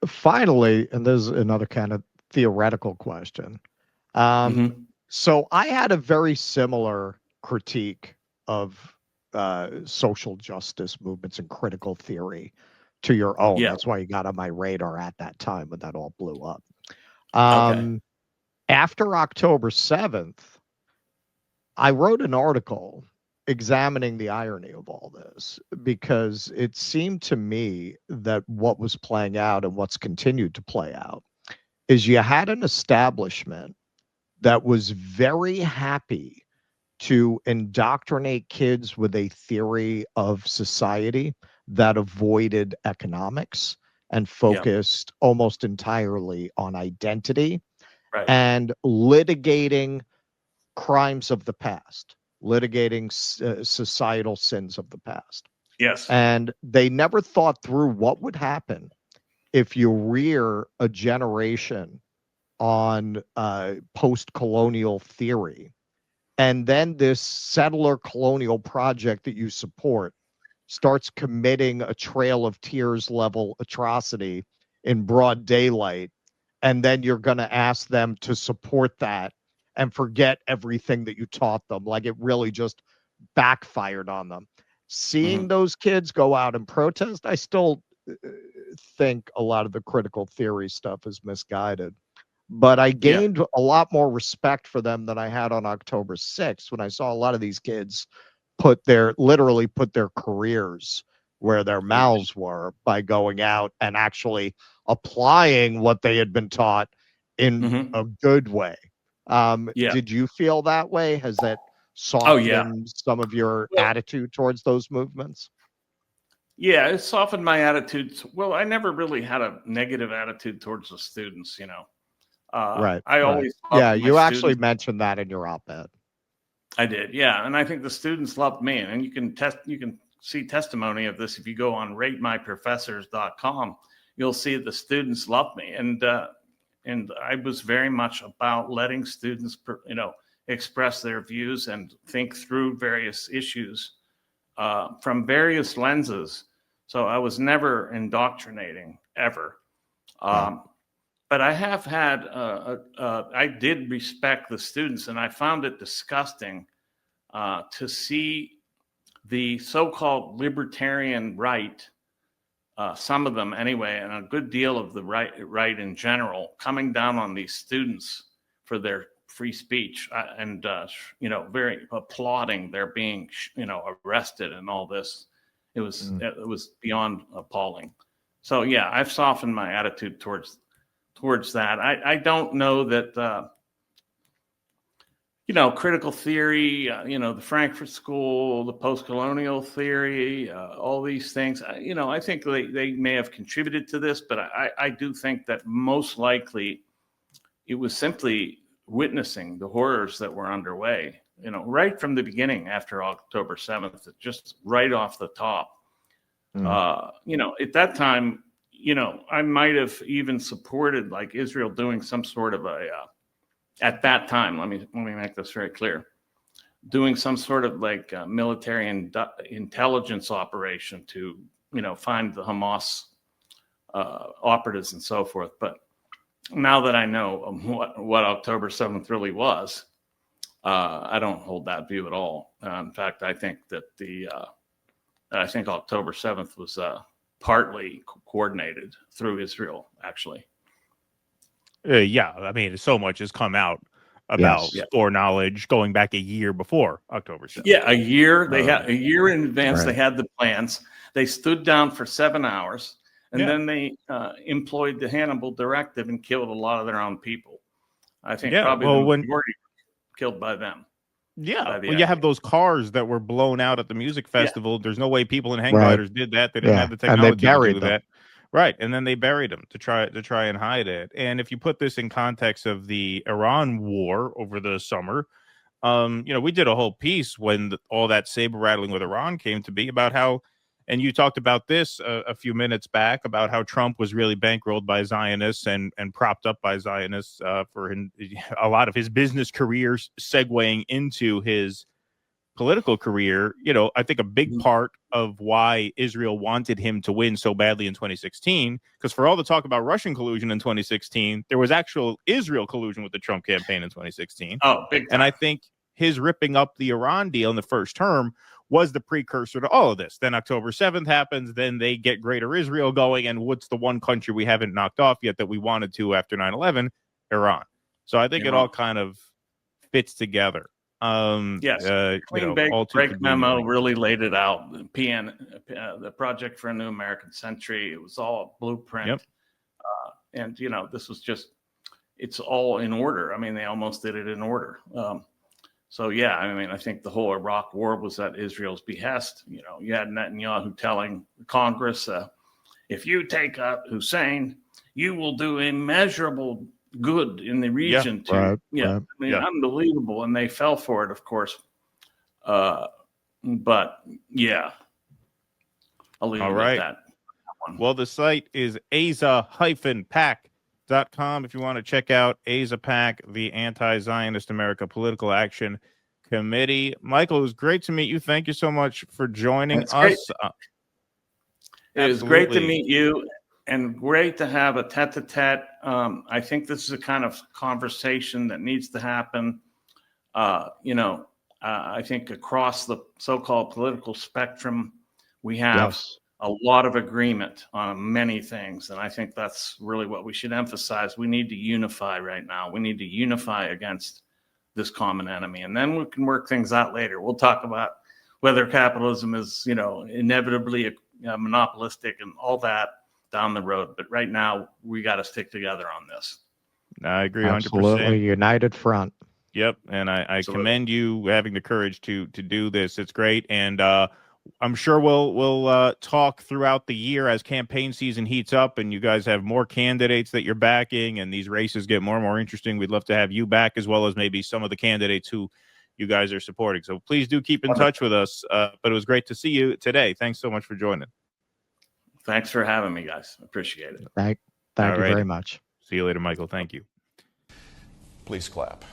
finally, and there's another kind of theoretical question. Um, Hmm. so I had a very similar critique of social justice movements and critical theory to your own. Yeah. That's why you got on my radar at that time when that all blew up. Okay. Um, After October 7th, I wrote an article examining the irony of all this because it seemed to me that what was playing out and what's continued to play out is you had an establishment that was very happy to indoctrinate kids with a theory of society that avoided economics and Yeah. focused almost entirely on identity Right. and litigating crimes of the past, litigating societal sins of the past. Yes. And they never thought through what would happen if you rear a generation on post colonial theory. And then this settler colonial project that you support starts committing a Trail of Tears level atrocity in broad daylight. And then you're going to ask them to support that and forget everything that you taught them. Like it really just backfired on them. Seeing Hmm. those kids go out and protest, I still think a lot of the critical theory stuff is misguided. But I Yeah. gained a lot more respect for them than I had on October 6th when I saw a lot of these kids literally put their careers where their Yes. mouths were by going out and actually applying what they had been taught in Hmm. a good way. Yeah. Did you feel that way? Has that Oh, yeah. softened some of your Well, attitude towards those movements? yeah, it softened my attitude. Well, I never really had a negative attitude towards the students, Right, I right. always Yeah, loved my you actually students. mentioned that in your op-ed. I did, yeah, and I think the students loved me. And you can see testimony of this if you go on ratemyprofessors.com. You'll see the students loved me, and I was very much about letting students, express their views and think through various issues from various lenses. So I was never indoctrinating ever. Yeah. Um, but I have had, I did respect the students, and I found it disgusting to see the so-called libertarian right, some of them anyway, and a good deal of the right in general, coming down on these students for their free speech and very applauding their being arrested and all this. Mm. It was beyond appalling. So yeah, I've softened my attitude towards that. I don't know that critical theory, the Frankfurt School, the post-colonial theory, all these things. I think they may have contributed to this, but I do think that most likely it was simply witnessing the horrors that were underway. Right from the beginning after October 7th, just right off the top. Mm. At that time, I might have even supported like Israel doing some sort of at that time, let me make this very clear, doing some sort of like military intelligence operation to find the Hamas operatives and so forth. But now that I know what October 7th really was, I don't hold that view at all. In fact, I think that I think October 7th was partly coordinated through Israel, actually. Yeah, I mean, so much has come out about Yes. Yeah. foreknowledge going back a year before October 7th. Yeah, a year. They Right. had a year in advance. They Right. had the plans. They stood down for 7 hours, and Yeah, then they employed the Hannibal Directive and killed a lot of their own people. I think yeah. probably the Well, majority killed by them, by the when you have IDF. those cars that were blown out at the music Yeah, festival, there's no way people in hang Right. gliders did that. They didn't have Yeah. the And they technology to do buried them. that. Right, and then they buried them to try and hide it. And if you put this in context of the Iran war over the summer, we did a whole piece when all that saber rattling with Iran came to be about how, and you talked about this a few minutes back about how Trump was really bankrolled by Zionists and propped up by Zionists for a lot of his business careers segueing into his political career, I think a big part of why Israel wanted him to win so badly in 2016, because for all the talk about Russian collusion in 2016, there was actual Israel collusion with the Trump campaign in 2016. Oh, big time. And I think his ripping up the Iran deal in the first term was the precursor to all of this. Then October 7th happens, then they get Greater Israel going, and what's the one country we haven't knocked off yet that we wanted to after 9/11? Iran. So I think it all kind of fits together. Yes, clean break memo really laid it out. The Project for a New American Century. It was all a blueprint. Yep. And this was it's all in order. I mean, they almost did it in order. So yeah, I mean, I think the whole Iraq War was at Israel's behest. You had Netanyahu telling Congress, if you take out Hussein, you will do immeasurable good in the region. I mean, unbelievable. And they fell for it, of course. But yeah, I'll leave it at that. Well, the site is aza-pac.com if you want to check out AZA-PAC, the Anti-Zionist America Political Action Committee. Michael, it was great to meet you. Thank you so much for joining us. It was great to meet you and great to have a tete-a-tete. I think this is a kind of conversation that needs to happen. I think across the so-called political spectrum, we have a lot of agreement on many things. And I think that's really what we should emphasize. We need to unify right now. We need to unify against this common enemy. And then we can work things out later. We'll talk about whether capitalism is, inevitably monopolistic and all that down the road. But right now, we got to stick together on this. I agree 100%. Absolutely. United front. Yep. And I commend you having the courage to do this. It's great. And I'm sure we'll talk throughout the year as campaign season heats up and you guys have more candidates that you're backing and these races get more and more interesting. We'd love to have you back as well as maybe some of the candidates who you guys are supporting. So please do keep in touch with us. But it was great to see you today. Thanks so much for joining. Thanks for having me, guys. Appreciate it. Thank you very much. See you later, Michael. Thank you. Please clap.